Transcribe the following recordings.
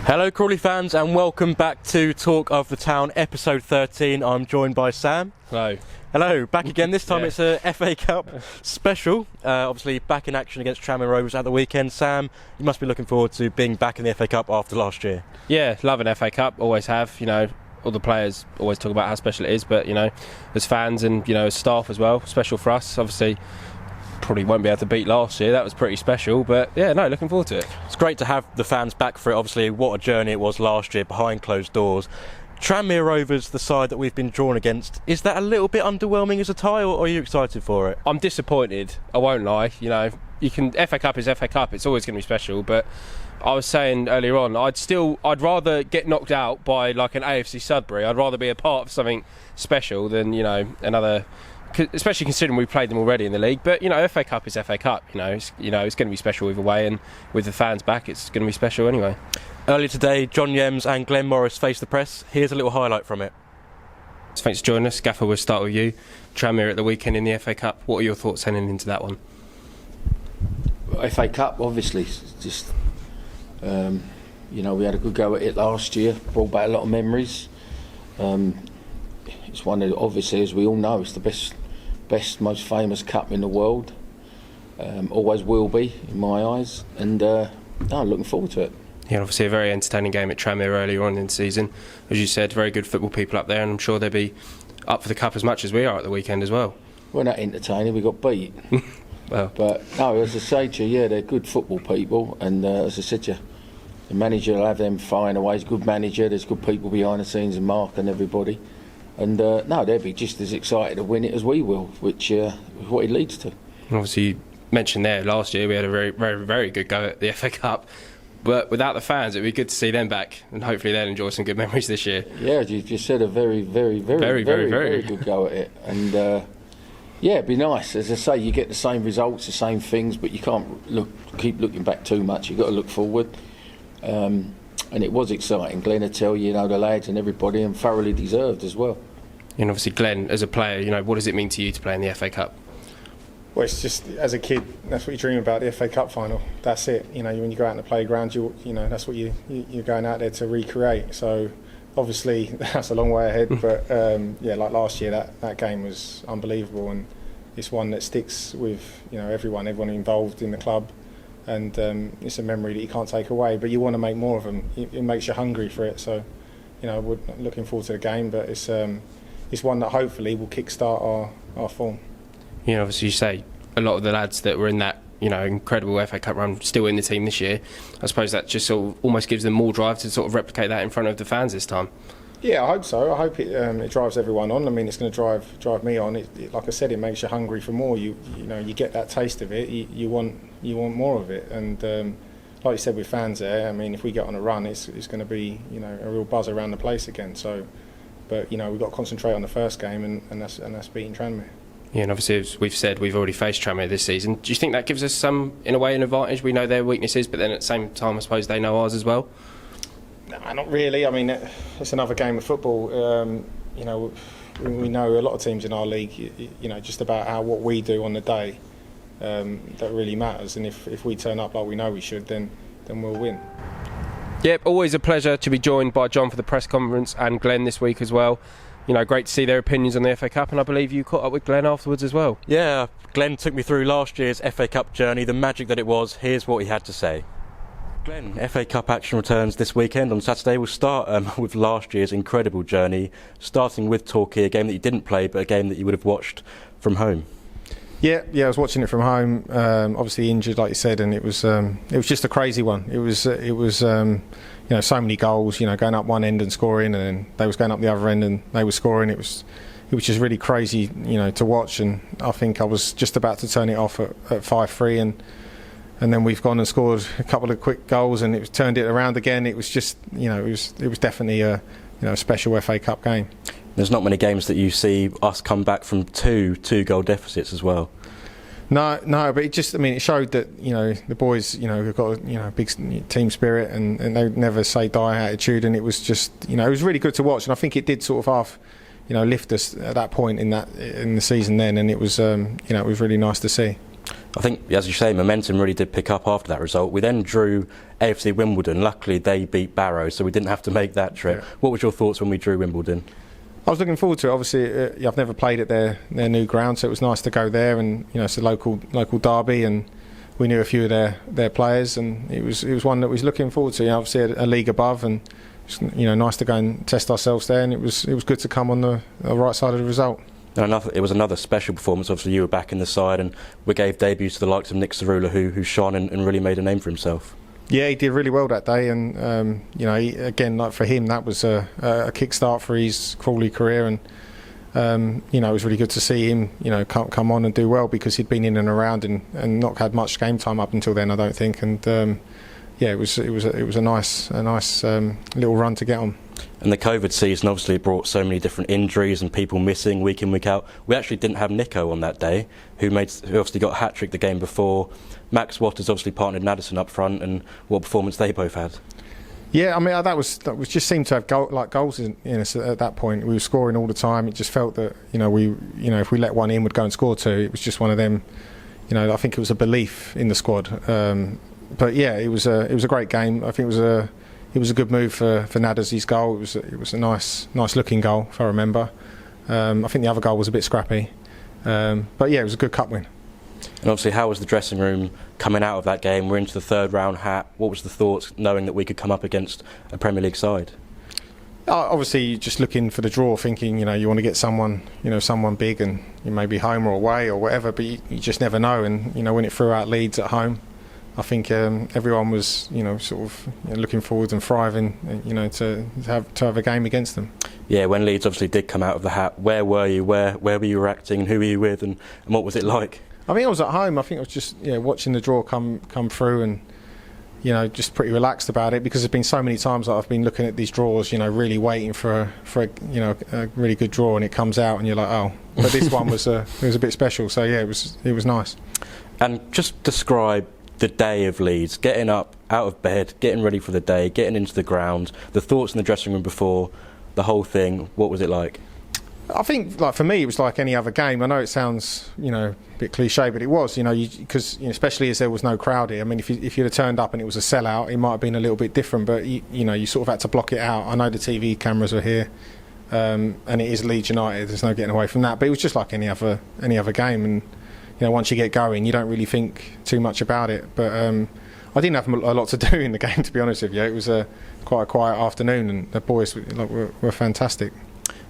Hello Crawley fans and welcome back to Talk of the Town episode 13. I'm joined by Sam. Hello. Hello, back again. This time It's a FA Cup special. Obviously back in action against Tranmere Rovers at the weekend. Sam, you must be looking forward to being back in the FA Cup after last year. Yeah, love an FA Cup, always have. You know, all the players always talk about how special it is, but you know, as fans and as staff as well, special for us. Obviously probably won't be able to beat last year, that was pretty special, but looking forward to it. It's great to have the fans back for it. Obviously what a journey it was last year behind closed doors. Tranmere Rovers, the side that we've been drawn against, is that a little bit underwhelming as a tie, or are you excited for it? I'm disappointed, I won't lie. FA Cup is FA Cup, it's always going to be special, but I was saying earlier on, I'd rather get knocked out by like an AFC Sudbury. I'd rather be a part of something special than another, especially considering we've played them already in the league. But FA Cup is FA Cup. It's going to be special either way, and with the fans back, it's going to be special anyway. Earlier today, John Yems and Glenn Morris faced the press. Here's a little highlight from it. Thanks for joining us. Gaffer, we'll start with you. Tranmere at the weekend in the FA Cup. What are your thoughts heading into that one? FA Cup, obviously, just we had a good go at it last year. Brought back a lot of memories. It's one of, obviously, as we all know, it's the best, most famous cup in the world. Always will be, in my eyes, and looking forward to it. Yeah, obviously a very entertaining game at Tranmere earlier on in the season. As you said, very good football people up there, and I'm sure they'll be up for the cup as much as we are at the weekend as well. We're not entertaining, we got beat. Well, but no, as I say to you, they're good football people, and as I said to you, the manager will have them firing away. He's a good manager, there's good people behind the scenes, and Mark and everybody. And they'll be just as excited to win it as we will, which is what it leads to. Obviously, you mentioned there last year we had a very, very, very good go at the FA Cup, but without the fans, it'd be good to see them back, and hopefully they'll enjoy some good memories this year. Yeah, you just said a very, very, very, very good go at it, and it'd be nice. As I say, you get the same results, the same things, but you can't keep looking back too much. You've got to look forward. And it was exciting. Glenn will tell you, the lads and everybody, and thoroughly deserved as well. And obviously, Glenn, as a player, what does it mean to you to play in the FA Cup? Well, it's just, as a kid, that's what you dream about, the FA Cup final. That's it. When you go out on the playground, that's what you're going out there to recreate. So, obviously, that's a long way ahead. But like last year, that game was unbelievable, and it's one that sticks with everyone involved in the club, and it's a memory that you can't take away. But you want to make more of them. It makes you hungry for it. So, we're looking forward to the game, but it's one that hopefully will kickstart our form. Obviously you say a lot of the lads that were in that incredible FA Cup run still in the team this year. I suppose that just sort of almost gives them more drive to sort of replicate that in front of the fans this time. Yeah, I hope so. I hope it drives everyone on. I mean, it's going to drive me on. Like I said, it makes you hungry for more. You get that taste of it. You want more of it. And like you said with fans there, I mean, if we get on a run, it's going to be a real buzz around the place again. So, but we've got to concentrate on the first game, and that's beating Tranmere. Yeah, and obviously, as we've said, we've already faced Tranmere this season. Do you think that gives us in a way, an advantage? We know their weaknesses, but then at the same time, I suppose they know ours as well? No, not really. I mean, it's another game of football. We know a lot of teams in our league, just about what we do on the day, that really matters. And if we turn up like we know we should, then we'll win. Yep, always a pleasure to be joined by John for the press conference, and Glenn this week as well. Great to see their opinions on the FA Cup, and I believe you caught up with Glenn afterwards as well. Yeah, Glenn took me through last year's FA Cup journey, the magic that it was. Here's what he had to say. Glenn, FA Cup action returns this weekend on Saturday. We'll start with last year's incredible journey, starting with Torquay, a game that you didn't play, but a game that you would have watched from home. Yeah, I was watching it from home. Obviously injured, like you said, and it was just a crazy one. It was so many goals. Going up one end and scoring, and then they was going up the other end and they were scoring. It was just really crazy, to watch. And I think I was just about to turn it off at 5-3, and then we've gone and scored a couple of quick goals, and it turned it around again. It was just, it was definitely a special FA Cup game. There's not many games that you see us come back from two goal deficits as well. No, but it showed that the boys have got a big team spirit, and they never say die attitude, and it was just it was really good to watch, and I think it did sort of half lift us at that point in the season then, and it was it was really nice to see. I think, as you say, momentum really did pick up after that result. We then drew AFC Wimbledon. Luckily, they beat Barrow, so we didn't have to make that trip. Yeah. What was your thoughts when we drew Wimbledon? I was looking forward to it. Obviously, I've never played at their new ground, so it was nice to go there, and it's a local derby, and we knew a few of their players, and it was one that we was looking forward to. Obviously, a league above, and nice to go and test ourselves there, and it was good to come on the right side of the result. And it was another special performance. Obviously, you were back in the side, and we gave debuts to the likes of Nick Tabor, who shone and really made a name for himself. Yeah, he did really well that day, and again, like for him, that was a kick-start for his Crawley career, and it was really good to see him, come on and do well, because he'd been in and around and not had much game time up until then, I don't think, and it was a nice little run to get on. And the COVID season obviously brought so many different injuries and people missing week in, week out. We actually didn't have Nico on that day, who obviously got a hat-trick the game before. Max Waters obviously partnered Addison up front, and what performance they both had. Yeah, I mean, that was just seemed to have goals in us at that point. We were scoring all the time. It just felt that if we let one in, we'd go and score two. It was just one of them. I think it was a belief in the squad. But yeah, it was a great game. I think it was a good move for Nadders' goal. It was a nice looking goal, if I remember. I think the other goal was a bit scrappy. But yeah, it was a good cup win. And obviously, how was the dressing room coming out of that game? We're into the third round hat. What was the thoughts knowing that we could come up against a Premier League side? Obviously, just looking for the draw, thinking you want to get someone big, and maybe home or away or whatever. But you just never know. And when it threw out Leeds at home, I think everyone was sort of looking forward and thriving to have a game against them. Yeah, when Leeds obviously did come out of the hat, where were you? Where were you acting? And who were you with? And what was it like? I mean, I was at home. I think I was just watching the draw come through, and just pretty relaxed about it, because there's been so many times that I've been looking at these draws, really waiting for a really good draw, and it comes out and you're like, oh. But this one was a bit special. So yeah, it was nice. And just describe the day of Leeds, getting up out of bed, getting ready for the day, getting into the ground, the thoughts in the dressing room before, the whole thing. What was it like? I think, for me, it was like any other game. I know it sounds, a bit cliche, but it was, because especially as there was no crowd here. I mean, if you'd have turned up and it was a sellout, it might have been a little bit different. But you sort of had to block it out. I know the TV cameras were here, and it is Leeds United. There's no getting away from that. But it was just like any other game, and once you get going, you don't really think too much about it. But I didn't have a lot to do in the game, to be honest with you. It was quite a quiet afternoon, and the boys were fantastic.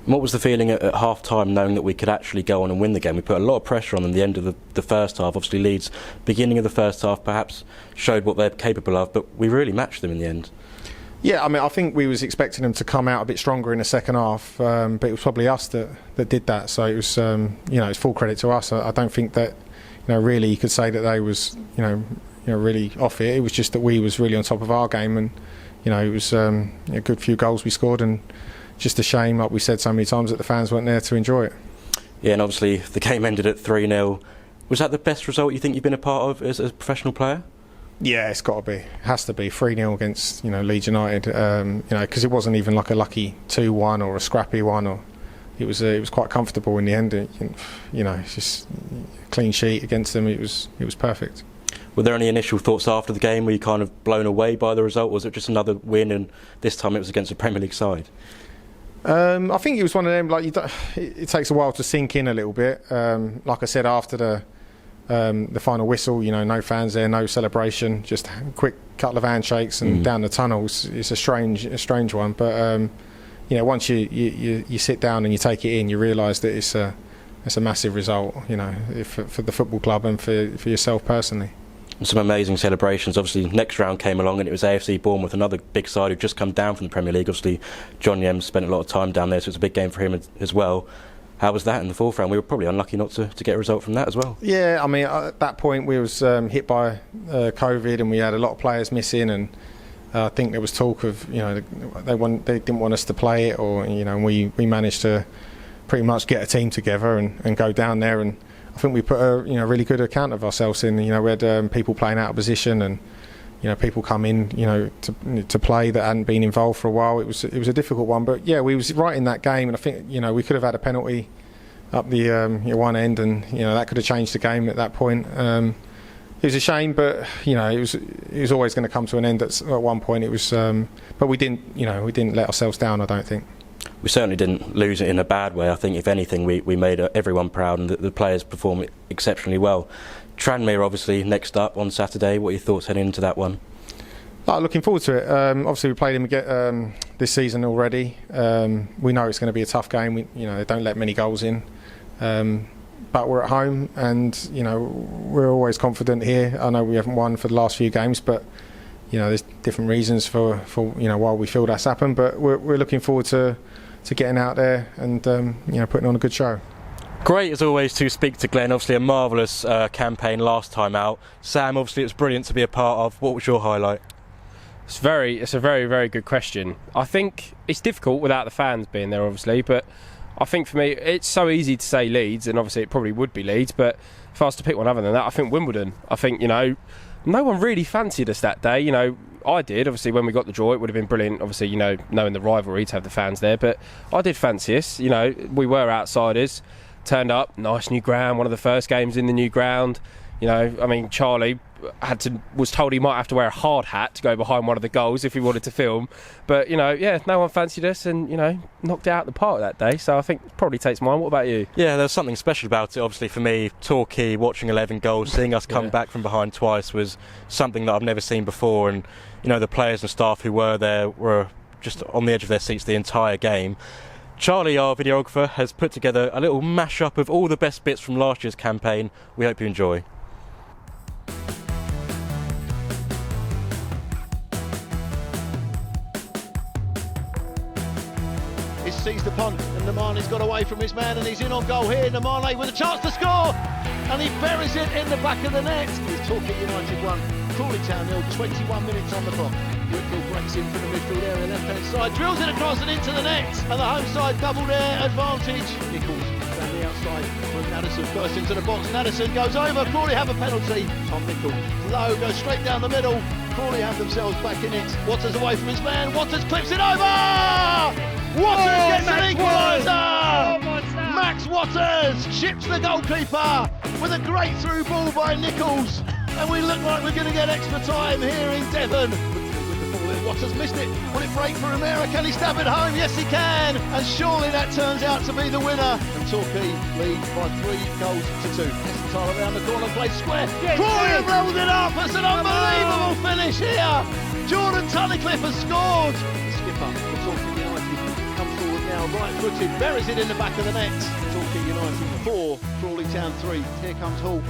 What was the feeling at half-time, knowing that we could actually go on and win the game? We put a lot of pressure on them at the end of the first half. Obviously, Leeds, beginning of the first half, perhaps showed what they're capable of, but we really matched them in the end. Yeah, I mean, I think we was expecting them to come out a bit stronger in the second half, but it was probably us that did that. So it was, it's full credit to us. I don't think that, really you could say that they was, really off it. It was just that we was really on top of our game, and, it was a good few goals we scored, and just a shame, like we said so many times, that the fans weren't there to enjoy it. Yeah, and obviously the game ended at 3-0. Was that the best result you think you've been a part of as a professional player? Yeah, it's got to be. It has to be 3-0 against Leeds United. Because it wasn't even like a lucky 2-1 or a scrappy one, or it was quite comfortable in the end. It's just a clean sheet against them. It was perfect. Were there any initial thoughts after the game? Were you kind of blown away by the result? Or was it just another win, and this time it was against a Premier League side? I think it was one of them. It takes a while to sink in a little bit. Like I said, after the final whistle, no fans there, no celebration, just a quick couple of handshakes and down the tunnels. It's a strange one, but once you sit down and you take it in, you realise that it's a massive result, for the football club and for yourself personally. Some amazing celebrations. Obviously, next round came along and it was AFC Bournemouth, another big side who've just come down from the Premier League. Obviously, John Yem spent a lot of time down there, so it's a big game for him as well. How was that in the fourth round? We were probably unlucky not to get a result from that as well. Yeah, I mean, at that point we was hit by COVID, and we had a lot of players missing, and I think there was talk of, they didn't want us to play it, or, we managed to pretty much get a team together and go down there, and I think we put a really good account of ourselves in. We had people playing out of position, and people come in to play that hadn't been involved for a while. It was a difficult one, but yeah, we was right in that game, and I think we could have had a penalty up the one end, and that could have changed the game at that point. It was a shame, but it was always going to come to an end at one point. It was, but we didn't let ourselves down. I don't think. We certainly didn't lose it in a bad way. I think, if anything, we made everyone proud, and the players performed exceptionally well. Tranmere, obviously, next up on Saturday. What are your thoughts heading into that one? Looking forward to it. Obviously, we played them this season already. We know it's going to be a tough game. They don't let many goals in, but we're at home, and we're always confident here. I know we haven't won for the last few games, but there's different reasons for why we feel that's happened. But we're looking forward to getting out there and putting on a good show. Great as always to speak to Glenn. Obviously a marvellous campaign last time out. Sam, obviously it was brilliant to be a part of. What was your highlight? It's a very, very good question. I think it's difficult without the fans being there, obviously, but I think for me it's so easy to say Leeds, and obviously it probably would be Leeds, but if I was to pick one other than that, I think Wimbledon. I think, no one really fancied us that day. I did. Obviously, when we got the draw, it would have been brilliant, obviously, knowing the rivalry, to have the fans there, but I did fancy us. We were outsiders, turned up, nice new ground, one of the first games in the new ground. Charlie was told he might have to wear a hard hat to go behind one of the goals if he wanted to film, but no one fancied us, and knocked it out the park that day, so I think it probably takes mine. What about you? Yeah, there's something special about it. Obviously for me, Torquay, watching 11 goals, seeing us come back from behind twice was something that I've never seen before, and the players and staff who were there were just on the edge of their seats the entire game. Charlie, our videographer, has put together a little mash-up of all the best bits from last year's campaign. We hope you enjoy. Seized upon, and Namane's got away from his man, and he's in on goal here. Namane with a chance to score, and he buries it in the back of the net. He's Torquay United 1, Crawley Town 0, 21 minutes on the clock. Whitfield breaks in from the midfield area, left-hand side, drills it across and into the net, and the home side doubled air advantage. Nichols down the outside from Nadesan, bursts into the box. Nadesan goes over, Crawley have a penalty. Tom Nichols, low, goes straight down the middle. Crawley have themselves back in it. Waters away from his man, Waters clips it over! Waters gets an equaliser! Max Waters chips the goalkeeper with a great through ball by Nichols, and we look like we're going to get extra time here in Devon. With the ball in, Waters missed it. Will it break for Romero? Can he stab it home? Yes, he can, and surely that turns out to be the winner. And Torquay lead by 3 goals to 2. Hessenthaler around the corner, plays square. Crawley have rolled it up. It's an unbelievable finish here. Jordan Tunnicliffe has scored. The skipper for Torquay United comes forward now, right-footed, buries it in the back of the net. Torquay United 4, Crawley Town 3. Here comes Hall,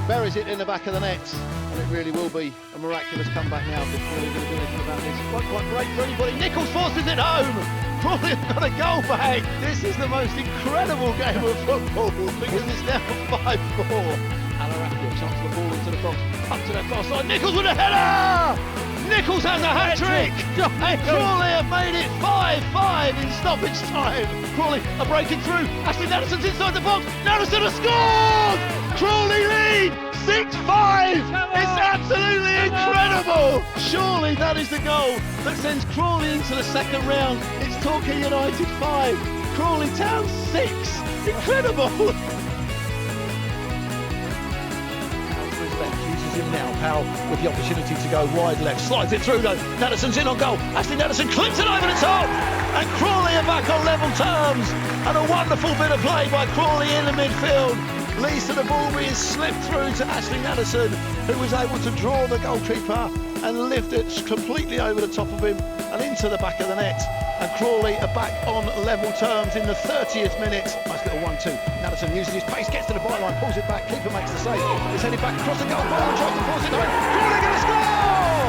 buries it in the back of the net, and it really will be a miraculous comeback now. But Crawley going to do anything about this? Won't quite break for anybody. Nichols forces it home. Crawley have got a goal back. This is the most incredible game of football because it's now 5-4. Alaraki, a chance to ball into the box, up to that far side. Nichols with a header. Nichols has a hat-trick, and Crawley have made it 5-5 in stoppage time. Crawley are breaking through. Ashley Nadesan's inside the box. Nadesan has scored! Crawley lead 6-5. It's absolutely incredible. Surely that is the goal that sends Crawley into the second round. It's Torquay United 5, Crawley Town 6. Incredible. Uses him now. Powell with the opportunity to go wide left, slides it through though. Nadesan's in on goal. Ashley Nadesan clips it over the top, and Crawley are back on level terms. And a wonderful bit of play by Crawley in the midfield leads to the ball being slipped through to Ashley Nadesan, who was able to draw the goalkeeper and lift it completely over the top of him and into the back of the net. And Crawley are back on level terms in the 30th minute. Nice little 1-2. Nadesan uses his pace, gets to the byline, pulls it back, keeper makes the save. It's headed back across the goal bar and tries to force it home. Crawley going to score!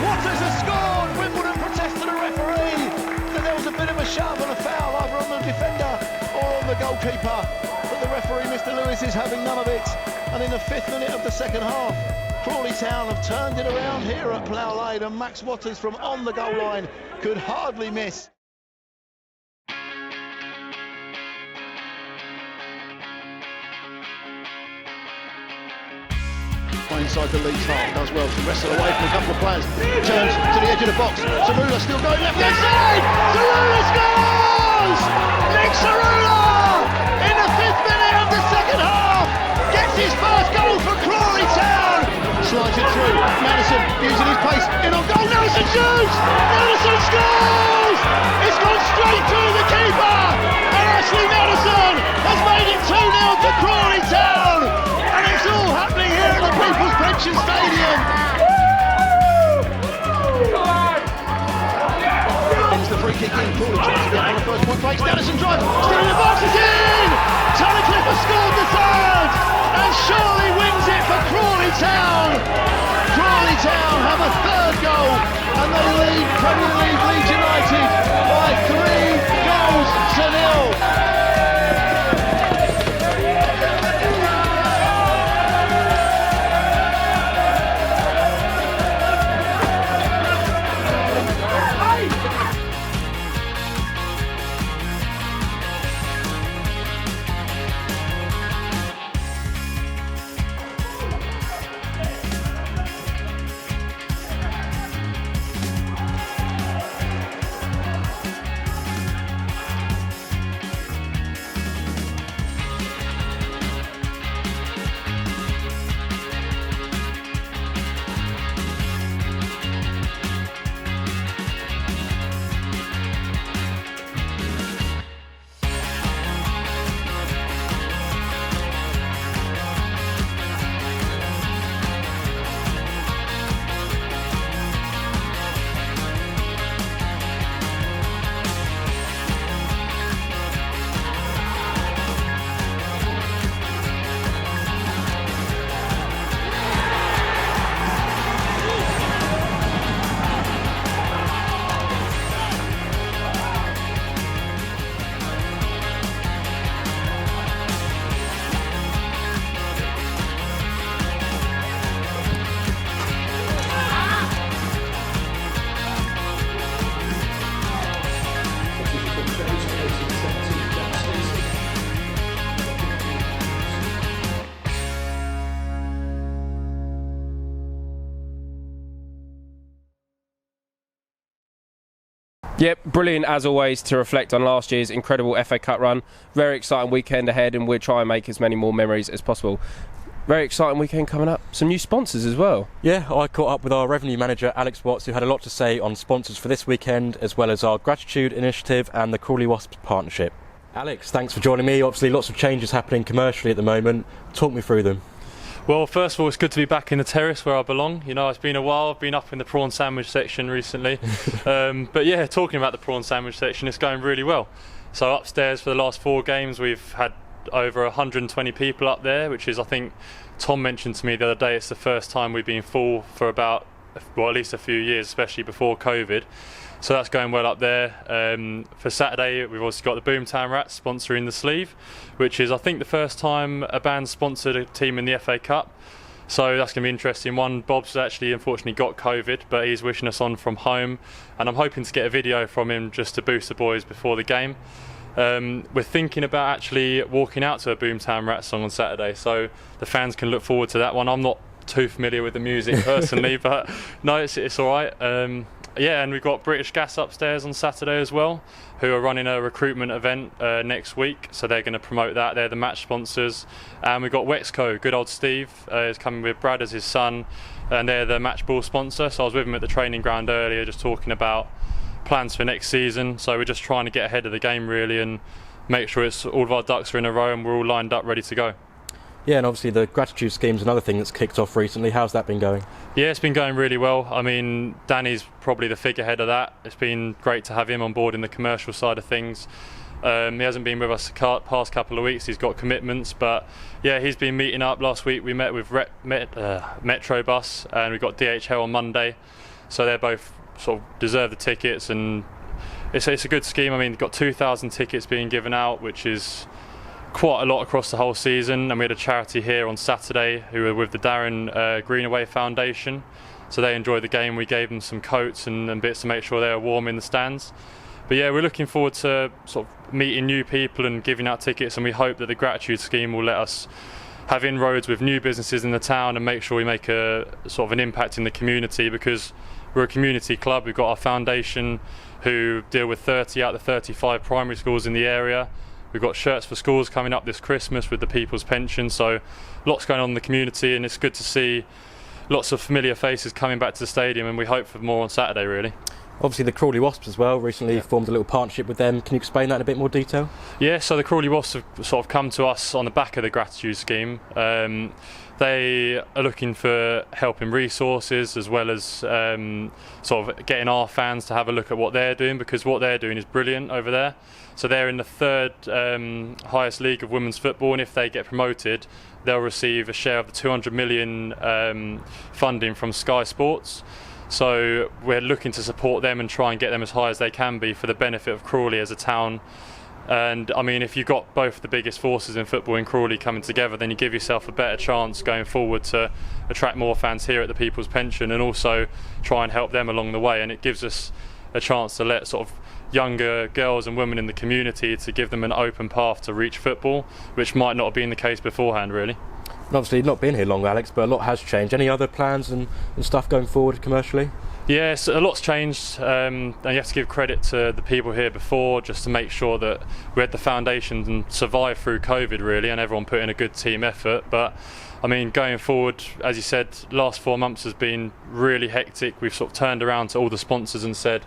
Waters has scored! Wimbledon protests to the referee. Then there was a bit of a shove and a foul either on the defender or on the goalkeeper. But the referee, Mr. Lewis, is having none of it. And in the 5th minute of the second half, Crawley Town have turned it around here at Plough Lane, and Max Waters from on the goal line could hardly miss. Inside the Leeds half, does well to wrestle away from a couple of players, turns to the edge of the box. Cerula still going left hand side. Cerula scores! Nick Cerula in the 5th minute of the second half gets his first goal for Crawley Town. Nelson using his pace in on goal. Nelson shoots! Nelson scores! It's gone straight through the keeper! And Ashley Nelson has made it 2-0 to Crawley Town! And it's all happening here at the People's Pension Stadium! The free kick in, Crawley tries to get on the first point breaks. Dennison drives, still in the box, it's in! Tunnicliffe has scored the third, and Shirley wins it for Crawley Town. Crawley Town have a third goal, and they lead Premier League Leeds United by 3 goals to 0. Yep, brilliant as always to reflect on last year's incredible FA Cup run. Very exciting weekend ahead, and we'll try and make as many more memories as possible. Very exciting weekend coming up. Some new sponsors as well. Yeah, I caught up with our revenue manager Alex Watts, who had a lot to say on sponsors for this weekend, as well as our Gratitude Initiative and the Crawley Wasps partnership. Alex, thanks for joining me. Obviously lots of changes happening commercially at the moment. Talk me through them. Well, first of all, it's good to be back in the terrace where I belong. You know, it's been a while. I've been up in the prawn sandwich section recently. But yeah, talking about the prawn sandwich section, it's going really well. So upstairs for the last 4 games, we've had over 120 people up there, which is, I think, Tom mentioned to me the other day, it's the first time we've been full for about, well, at least a few years, especially before COVID. So that's going well up there. For Saturday, we've also got the Boomtown Rats sponsoring the sleeve, which is, I think, the first time a band sponsored a team in the FA Cup. So that's going to be interesting. One, Bob's actually unfortunately got COVID, but he's wishing us on from home, and I'm hoping to get a video from him just to boost the boys before the game. We're thinking about actually walking out to a Boomtown Rats song on Saturday, so the fans can look forward to that one. I'm not too familiar with the music personally, but no, it's all right. Yeah, and we've got British Gas upstairs on Saturday as well, who are running a recruitment event next week, so they're going to promote that. They're the match sponsors. And we've got Wexco, good old Steve, is coming with Brad as his son, and they're the match ball sponsor. So I was with him at the training ground earlier, just talking about plans for next season. So we're just trying to get ahead of the game really and make sure it's all of our ducks are in a row and we're all lined up ready to go. Yeah, and obviously the gratitude scheme's another thing that's kicked off recently. How's that been going? Yeah, it's been going really well. I mean, Danny's probably the figurehead of that. It's been great to have him on board in the commercial side of things. He hasn't been with us the past couple of weeks. He's got commitments, but yeah, he's been meeting up. Last week we met with Metro Bus, and we got DHL on Monday. So they're both sort of deserve the tickets, and it's a good scheme. I mean, we've got 2,000 tickets being given out, which is quite a lot across the whole season. And we had a charity here on Saturday who were with the Darren Greenaway Foundation, so they enjoyed the game. We gave them some coats and bits to make sure they were warm in the stands. But yeah, we're looking forward to sort of meeting new people and giving out tickets, and we hope that the gratitude scheme will let us have inroads with new businesses in the town and make sure we make a sort of an impact in the community, because we're a community club. We've got our foundation who deal with 30 out of the 35 primary schools in the area. We've got Shirts for Schools coming up this Christmas with the People's Pension, so lots going on in the community, and it's good to see lots of familiar faces coming back to the stadium, and we hope for more on Saturday, really. Obviously the Crawley Wasps as well recently formed a little partnership with them. Can you explain that in a bit more detail? Yeah, so the Crawley Wasps have sort of come to us on the back of the gratitude scheme. They are looking for help in resources, as well as sort of getting our fans to have a look at what they're doing, because what they're doing is brilliant over there. So they're in the third highest league of women's football, and if they get promoted, they'll receive a share of the 200 million funding from Sky Sports. So we're looking to support them and try and get them as high as they can be for the benefit of Crawley as a town. And I mean, if you've got both the biggest forces in football in Crawley coming together, then you give yourself a better chance going forward to attract more fans here at the People's Pension, and also try and help them along the way. And it gives us a chance to let sort of younger girls and women in the community, to give them an open path to reach football, which might not have been the case beforehand, really. And obviously you've not been here long, Alex, but a lot has changed. Any other plans and stuff going forward commercially? Yes, a lot's changed, and you have to give credit to the people here before, just to make sure that we had the foundations and survived through COVID, really, and everyone put in a good team effort. But I mean, going forward, as you said, last 4 months has been really hectic. We've sort of turned around to all the sponsors and said,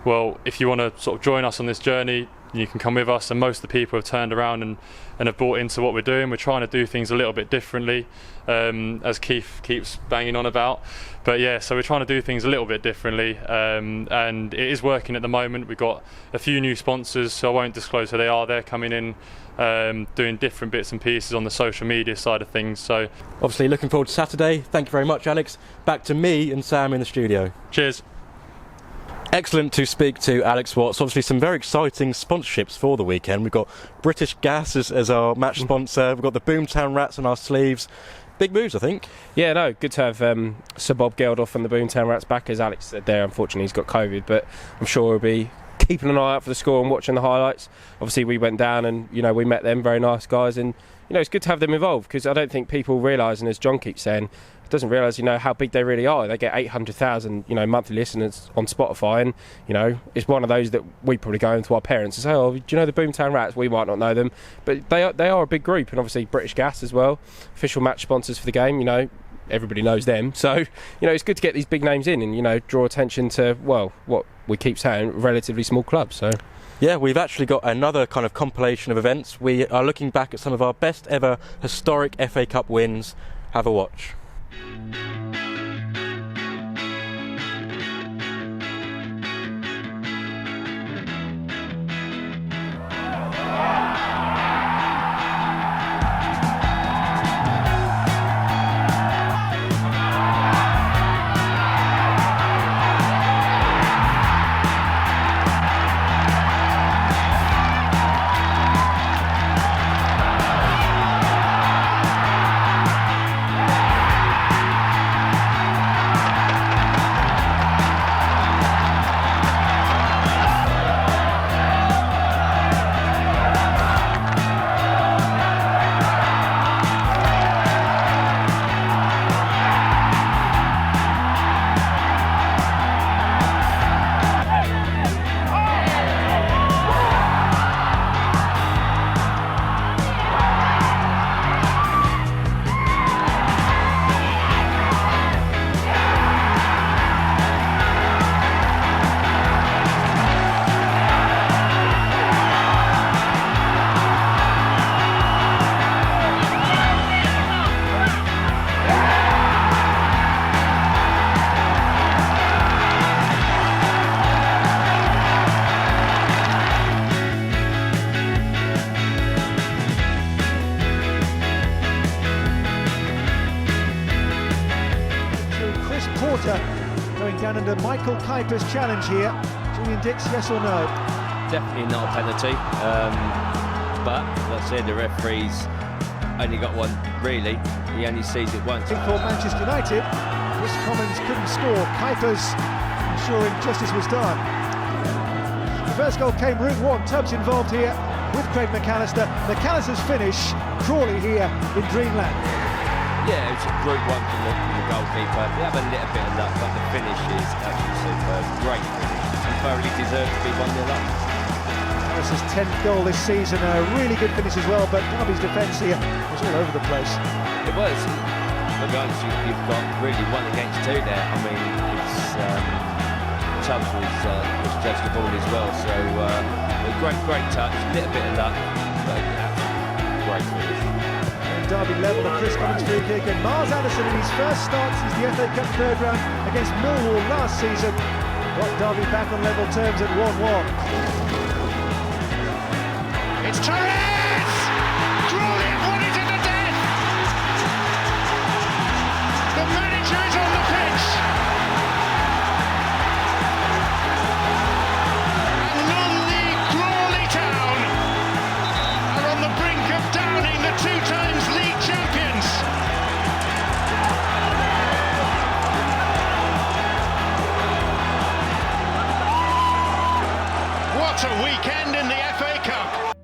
well, if you want to sort of join us on this journey, you can come with us. And most of the people have turned around and have bought into what we're doing. We're trying to do things a little bit differently, as Keith keeps banging on about. But yeah, so we're trying to do things a little bit differently, and it is working at the moment. We've got a few new sponsors, so I won't disclose who they are. They're coming in, doing different bits and pieces on the social media side of things. So obviously looking forward to Saturday. Thank you very much, Alex. Back to me and Sam in the studio. Cheers. Excellent to speak to Alex Watts. Obviously some very exciting sponsorships for the weekend. We've got British Gas as our match sponsor. We've got the Boomtown Rats on our sleeves. Big moves, I think. Yeah, no, good to have Sir Bob Geldof and the Boomtown Rats back. As Alex said there, unfortunately he's got COVID, but I'm sure he'll be keeping an eye out for the score and watching the highlights. Obviously we went down and, you know, we met them, very nice guys, and, you know, it's good to have them involved, because I don't think people realise, and as John keeps saying, doesn't realise, you know, how big they really are. They get 800,000, you know, monthly listeners on Spotify, and, you know, it's one of those that we probably go into our parents and say, oh, do you know the Boomtown Rats? We might not know them, but they are a big group. And obviously British Gas as well, official match sponsors for the game, you know, everybody knows them. So, you know, it's good to get these big names in and, you know, draw attention to, well, what we keep saying, relatively small clubs. So yeah, we've actually got another kind of compilation of events. We are looking back at some of our best ever historic FA Cup wins. Have a watch. Going down under Michael Kuiper's challenge here. Julian Dix, yes or no? Definitely not a penalty. But, as I said, the referee's only got one, really. He only sees it once. For Manchester United, Chris Commons couldn't score. Kuiper's ensuring justice was done. The first goal came route one. Tubbs involved here with Craig McAllister. McAllister's finish, Crawley here in Dreamland. Yeah, it's a group one from the goalkeeper. They have a little bit of luck, but the finish is absolutely superb. Great finish, and thoroughly deserved to be 1-0 up. Harris's 10th goal this season, a really good finish as well, but Derby's defence here was all over the place. It was. regardless, you've got really 1 against 2 there. I mean, it's Tubbs was judged the ball as well. So great touch, a little bit of luck, but great finish. Derby level, a Chris Cummins free kick, and Miles Anderson in his first start since the FA Cup third round against Millwall last season got Derby back on level terms at 1-1. It's Torres! Crawley have won it to the death! The manager is on the pitch! And non-league Crawley Town are on the brink of downing the 2 times league champions. What a weekend in the FA Cup!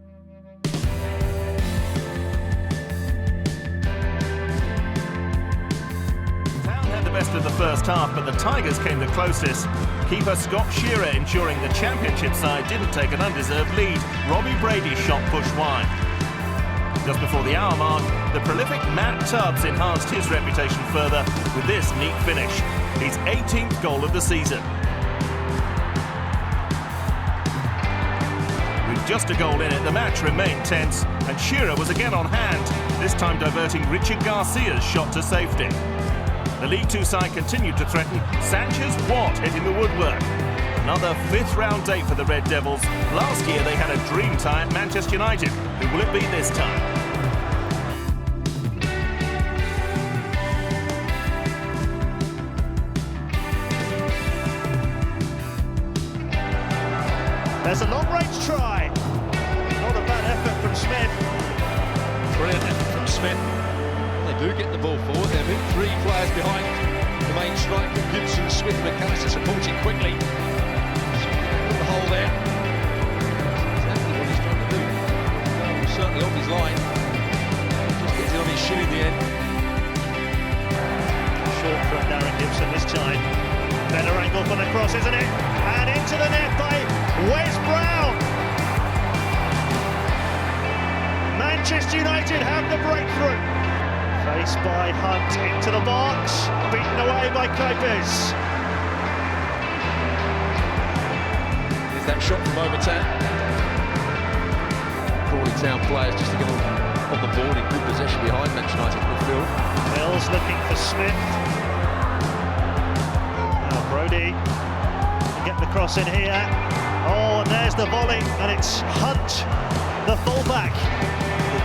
Town had the best of the first half, but the Tigers came the closest. Keeper Scott Shearer ensuring the championship side didn't take an undeserved lead. Robbie Brady's shot pushed wide. Just before the hour mark, the prolific Matt Tubbs enhanced his reputation further with this neat finish. His 18th goal of the season. With just a goal in it, the match remained tense, and Shearer was again on hand, this time diverting Richard Garcia's shot to safety. The League Two side continued to threaten. Sanchez Watt hitting the woodwork. Another 5th round date for the Red Devils. Last year they had a dream tie at Manchester United. Who will it be this time? There's a long-range try. Not a bad effort from Smith. Brilliant effort from Smith. They do get the ball forward. There have been 3 players behind the main striker. Gibson, Smith, McAllister supporting quickly. Put the hole there. Exactly what he's trying to do. Certainly off his line. Just gets it on his shin in the end. Short from Darren Gibson this time. Better angle for the cross, isn't it? And into the net by Wes Brown. Manchester United have the breakthrough. Faced by Hunt into the box, beaten away by Kuipers. Here's that shot from Overton. Crawley Town players just to get on the board in good possession behind Manchester United midfield. Mills looking for Smith. Now Brody can get the cross in here. Oh, and there's the volley, and it's Hunt, the fullback.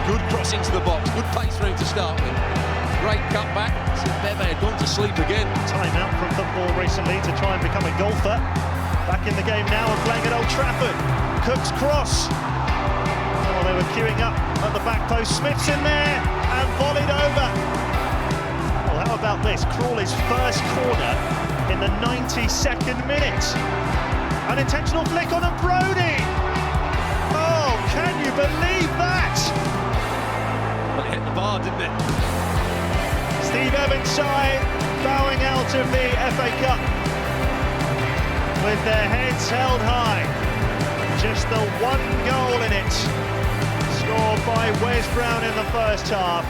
Good crossing to the box, good pace for him to start with. Great cutback. Bebe had gone to sleep again. Time out from football recently to try and become a golfer. Back in the game now and playing at Old Trafford. Cook's cross. Oh, they were queuing up at the back post. Smith's in there and volleyed over. Well, how about this? Crawley's first corner in the 92nd minute. An intentional flick on a Brody. Oh, can you believe that? Well, it hit the bar, didn't it? Steve Evans side bowing out of the FA Cup with their heads held high. Just the 1 goal in it, scored by Wes Brown in the first half.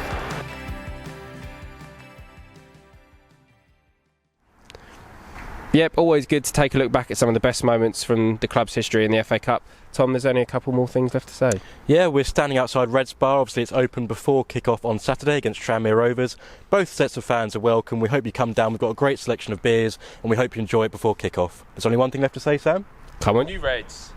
Yep, always good to take a look back at some of the best moments from the club's history in the FA Cup. Tom, there's only a couple more things left to say. Yeah, we're standing outside Reds Bar. Obviously, it's open before kick-off on Saturday against Tranmere Rovers. Both sets of fans are welcome. We hope you come down. We've got a great selection of beers, and we hope you enjoy it before kick-off. There's only one thing left to say, Sam. Come on, you Reds.